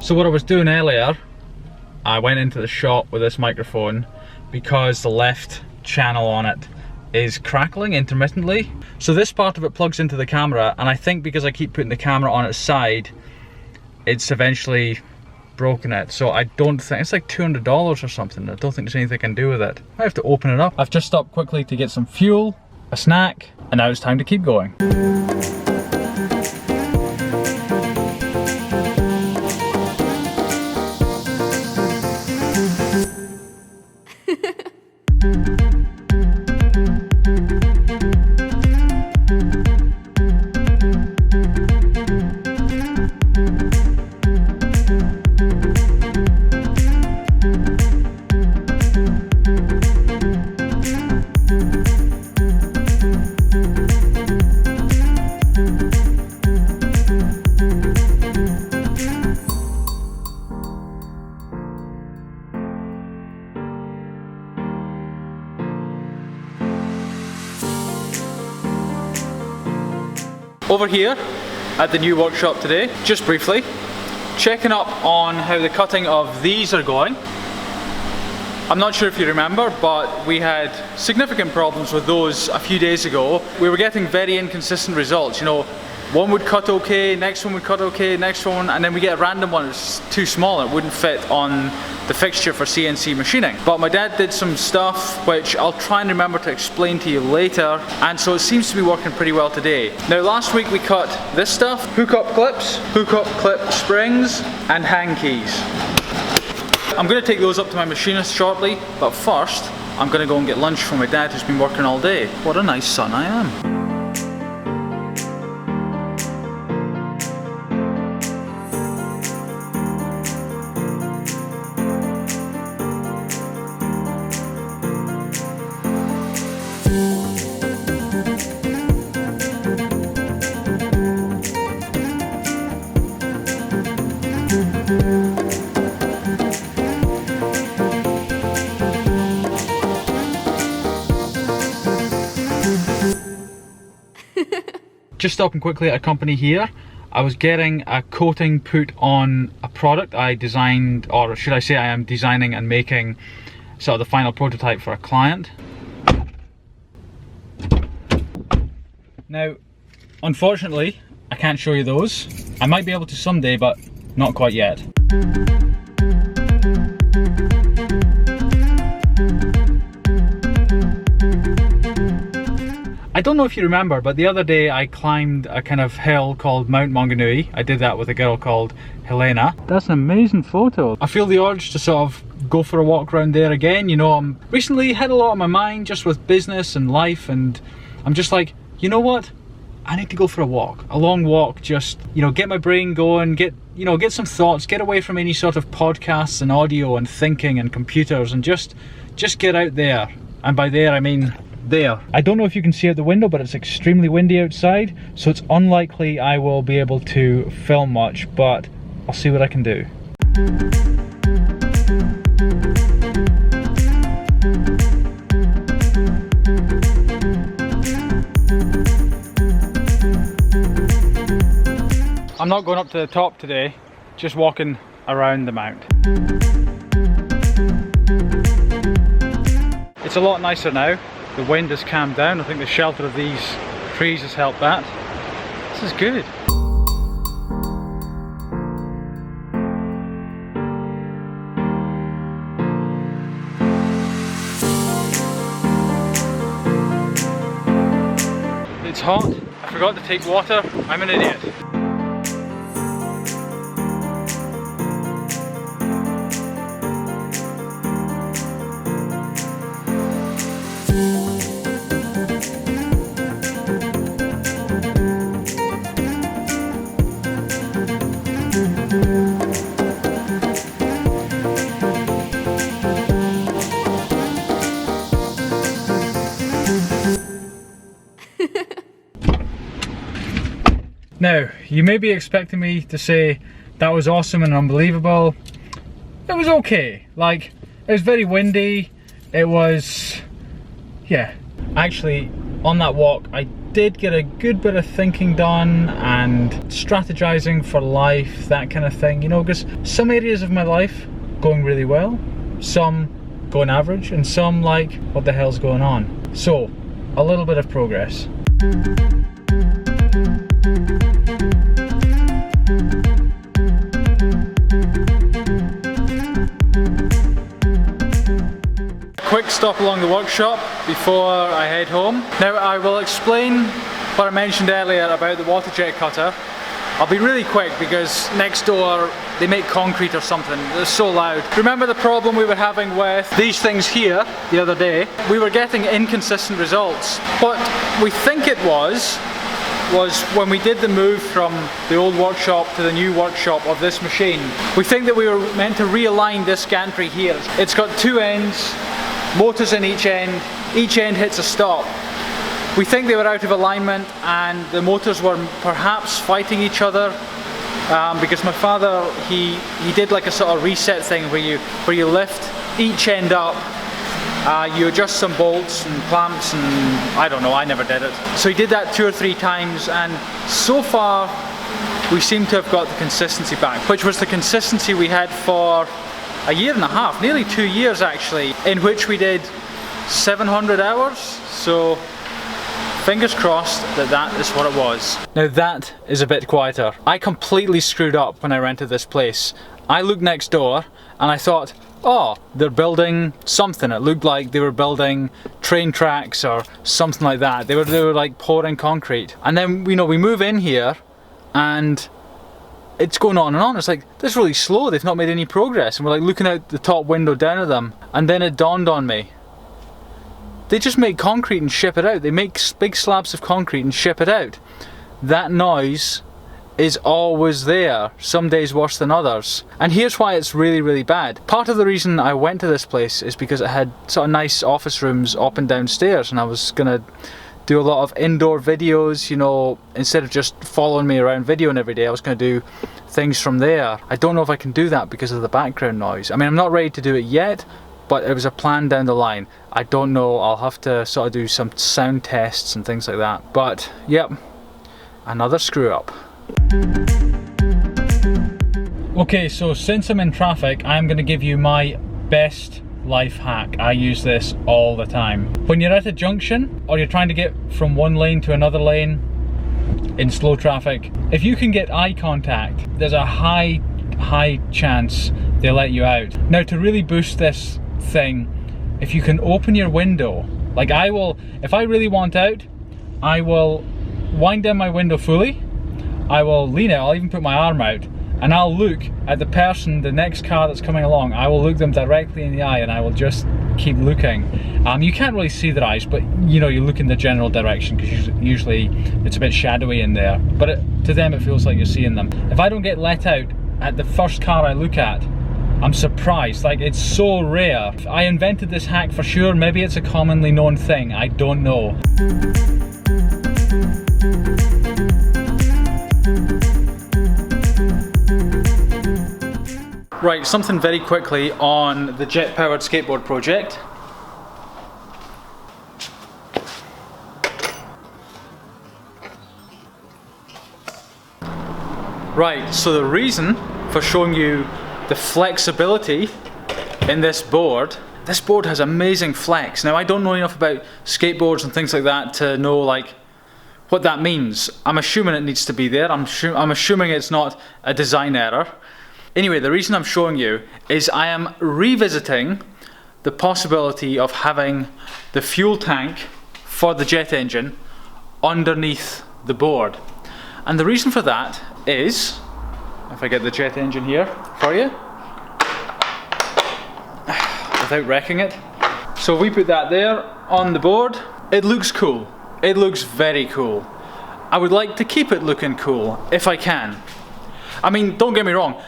So what I was doing earlier, I went into the shop with this microphone because the left channel on it is crackling intermittently. So this part of it plugs into the camera, and I think because I keep putting the camera on its side, it's eventually broken it. So I don't think, it's like $200 or something. I don't think there's anything I can do with it. I have to open it up. I've just stopped quickly to get some fuel, a snack, and now it's time to keep going. Over here at the new workshop today, just briefly, checking up on how the cutting of these are going. I'm not sure if you remember, but we had significant problems with those a few days ago. We were getting very inconsistent results. You know, one would cut okay, next one would cut okay, next one, and then we get a random one that's too small and it wouldn't fit on the fixture for CNC machining. But my dad did some stuff which I'll try and remember to explain to you later, and so it seems to be working pretty well today. Now last week we cut this stuff: hook-up clips, hook-up clip springs, and hang keys. I'm going to take those up to my machinist shortly, but first I'm going to go and get lunch for my dad who's been working all day. What a nice son I am. Just stopping quickly at a company here. I was getting a coating put on a product I designed, or should I say I am designing and making sort of the final prototype for a client. Now, unfortunately, I can't show you those. I might be able to someday, but not quite yet. I don't know if you remember, but the other day I climbed a kind of hill called Mount Maunganui. I did that with a girl called Helena. That's an amazing photo. I feel the urge to sort of go for a walk around there again. You know, I'm recently had a lot on my mind just with business and life, and I'm just like, you know what? I need to go for a walk, a long walk, just, you know, get my brain going, get some thoughts, get away from any sort of podcasts and audio and thinking and computers, and just get out there. And by there I mean there. I don't know if you can see out the window, but it's extremely windy outside, so it's unlikely I will be able to film much, but I'll see what I can do. I'm not going up to the top today, just walking around the mount. It's a lot nicer now. The wind has calmed down. I think the shelter of these trees has helped that. This is good. It's hot. I forgot to take water. I'm an idiot. Now, you may be expecting me to say that was awesome and unbelievable. It was okay. Like, it was very windy. It was, yeah. Actually, on that walk I did get a good bit of thinking done and strategizing for life, that kind of thing, you know, because some areas of my life going really well, some going average, and some like, what the hell's going on? So, a little bit of progress. Quick stop along the workshop before I head home. Now I will explain what I mentioned earlier about the water jet cutter. I'll be really quick because next door they make concrete or something. It's so loud. Remember the problem we were having with these things here the other day? We were getting inconsistent results. What we think it was when we did the move from the old workshop to the new workshop of this machine. We think that we were meant to realign this gantry here. It's got two ends, motors in each end hits a stop. We think they were out of alignment and the motors were perhaps fighting each other because my father, he did like a sort of reset thing where you lift each end up, you adjust some bolts and clamps and I don't know, I never did it. So he did that 2 or 3 times and so far we seem to have got the consistency back, which was the consistency we had for a year and a half, nearly 2 years actually, in which we did 700 hours, so fingers crossed that that is what it was. Now that is a bit quieter. I completely screwed up when I rented this place. I looked next door and I thought, oh, they're building something. It looked like they were building train tracks or something like that. They were like pouring concrete. And then, you know, we move in here and it's going on and on. It's like, this is really slow. They've not made any progress. And we're like looking out the top window down at them. And then it dawned on me. They just make concrete and ship it out. They make big slabs of concrete and ship it out. That noise is always there, some days worse than others. And here's why it's really, really bad. Part of the reason I went to this place is because it had sort of nice office rooms up and downstairs, and I was gonna do a lot of indoor videos, you know, instead of just following me around videoing every day, I was gonna do things from there. I don't know if I can do that because of the background noise. I mean, I'm not ready to do it yet, but it was a plan down the line. I don't know, I'll have to sort of do some sound tests and things like that. But, yep, another screw up. Okay, so since I'm in traffic, I'm going to give you my best life hack. I use this all the time. When you're at a junction, or you're trying to get from one lane to another lane in slow traffic, if you can get eye contact, there's a high chance they'll let you out. Now, to really boost this thing, if you can open your window, like I will, if I really want out, I will wind down my window fully, I will lean out, I'll even put my arm out, and I'll look at the person, the next car that's coming along. I will look them directly in the eye and I will just keep looking. You can't really see their eyes, but you know, you look in the general direction because usually it's a bit shadowy in there, but to them it feels like you're seeing them. If I don't get let out at the first car I look at, I'm surprised. Like, it's so rare. I invented this hack for sure. Maybe it's a commonly known thing, I don't know. Right, something very quickly on the Jet-Powered Skateboard Project. Right, so the reason for showing you the flexibility in this board has amazing flex. Now, I don't know enough about skateboards and things like that to know like what that means. I'm assuming it needs to be there. I'm assuming it's not a design error. Anyway, the reason I'm showing you is I am revisiting the possibility of having the fuel tank for the jet engine underneath the board. And the reason for that is, if I get the jet engine here for you, without wrecking it. So we put that there on the board. It looks cool. It looks very cool. I would like to keep it looking cool if I can. I mean, don't get me wrong.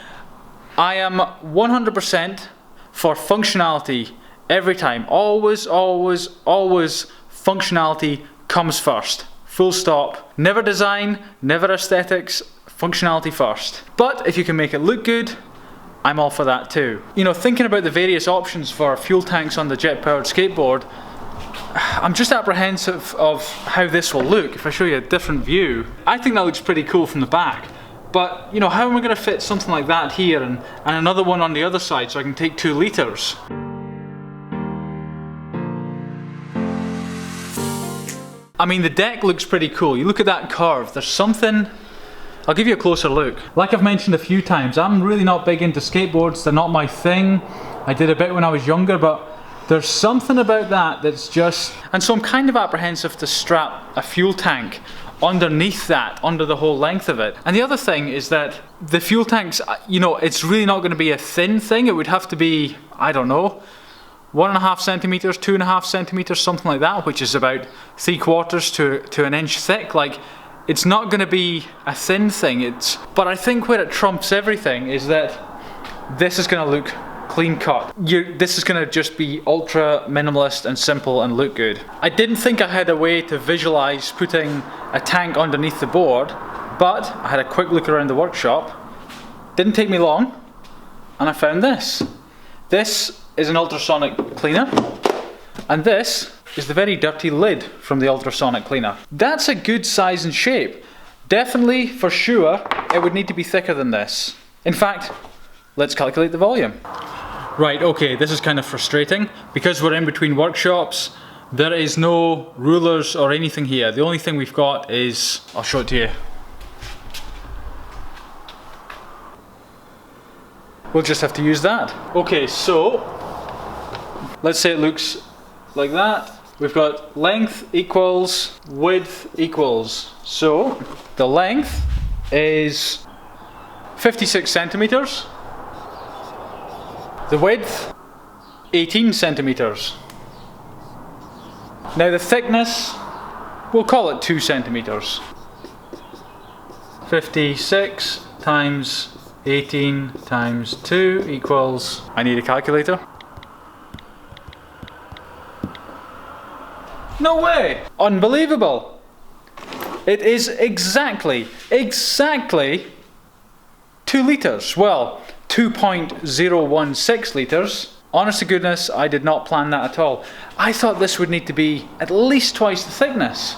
I am 100% for functionality every time. Always, always, always functionality comes first. Full stop. Never design, never aesthetics, functionality first. But if you can make it look good, I'm all for that too. You know, thinking about the various options for fuel tanks on the jet-powered skateboard, I'm just apprehensive of how this will look if I show you a different view. I think that looks pretty cool from the back, but you know, how am I going to fit something like that here and another one on the other side so I can take 2 litres? I mean, the deck looks pretty cool. You look at that curve, there's something. I'll give you a closer look. Like I've mentioned a few times, I'm really not big into skateboards, they're not my thing. I did a bit when I was younger, but there's something about that that's just... And so I'm kind of apprehensive to strap a fuel tank underneath that, under the whole length of it. And the other thing is that the fuel tanks, you know, it's really not going to be a thin thing. It would have to be, I don't know, 1.5 centimeters, 2.5 centimeters, something like that, which is about 3/4 to an inch thick. Like, it's not going to be a thin thing. But I think where it trumps everything is that this is going to look clean cut. This is going to just be ultra minimalist and simple and look good. I didn't think I had a way to visualize putting a tank underneath the board, but I had a quick look around the workshop. Didn't take me long, and I found this. This is an ultrasonic cleaner, and this is the very dirty lid from the ultrasonic cleaner. That's a good size and shape. Definitely, for sure, it would need to be thicker than this. In fact, let's calculate the volume. Right, okay, this is kind of frustrating. Because we're in between workshops, there is no rulers or anything here. The only thing we've got is, I'll show it to you. We'll just have to use that. Okay, so, let's say it looks like that. We've got length equals width equals. So, the length is 56 centimeters. The width, 18 centimeters. Now the thickness, we'll call it 2 centimeters. 56 times 18 times 2 equals, I need a calculator. No way! Unbelievable! It is exactly 2 litres. Well, 2.016 litres. Honest to goodness, I did not plan that at all. I thought this would need to be at least twice the thickness.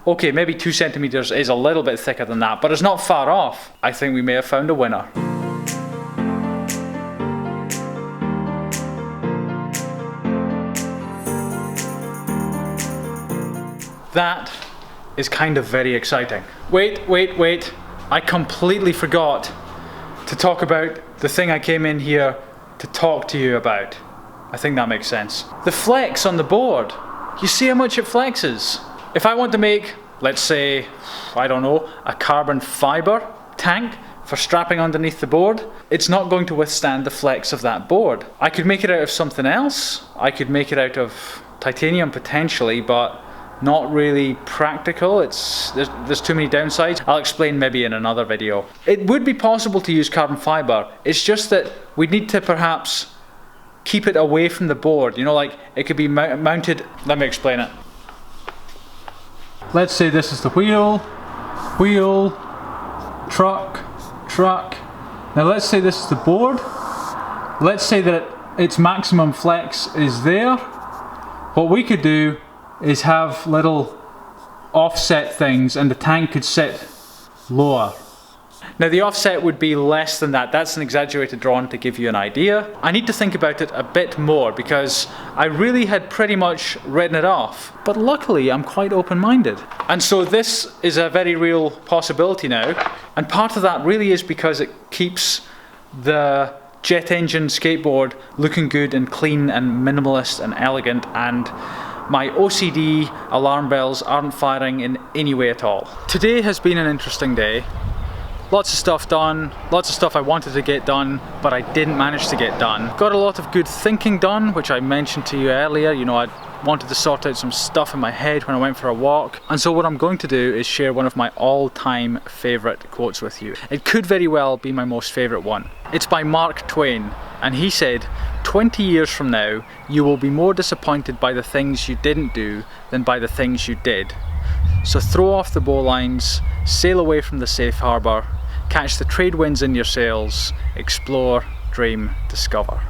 Okay, maybe 2 centimeters is a little bit thicker than that, but it's not far off. I think we may have found a winner. That is kind of very exciting. Wait. I completely forgot to talk about the thing I came in here to talk to you about. I think that makes sense. The flex on the board. You see how much it flexes? If I want to make, let's say, I don't know, a carbon fiber tank for strapping underneath the board, it's not going to withstand the flex of that board. I could make it out of something else. I could make it out of titanium potentially, but not really practical. There's too many downsides. I'll explain maybe in another video. It would be possible to use carbon fiber. It's just that we need to perhaps keep it away from the board. You know, like it could be mounted. Let me explain it. Let's say this is the wheel, truck. Now let's say this is the board. Let's say that its maximum flex is there. What we could do is have little offset things and the tank could sit lower. Now the offset would be less than that. That's an exaggerated drawing to give you an idea. I need to think about it a bit more because I really had pretty much written it off. But luckily I'm quite open-minded. And so this is a very real possibility now. And part of that really is because it keeps the jet engine skateboard looking good and clean and minimalist and elegant, and my OCD alarm bells aren't firing in any way at all. Today has been an interesting day. Lots of stuff done, lots of stuff I wanted to get done, but I didn't manage to get done. Got a lot of good thinking done, which I mentioned to you earlier. You know, I wanted to sort out some stuff in my head when I went for a walk. And so what I'm going to do is share one of my all-time favourite quotes with you. It could very well be my most favourite one. It's by Mark Twain, and he said, 20 years from now, you will be more disappointed by the things you didn't do than by the things you did. So throw off the bowlines, sail away from the safe harbour, catch the trade winds in your sails, explore, dream, discover.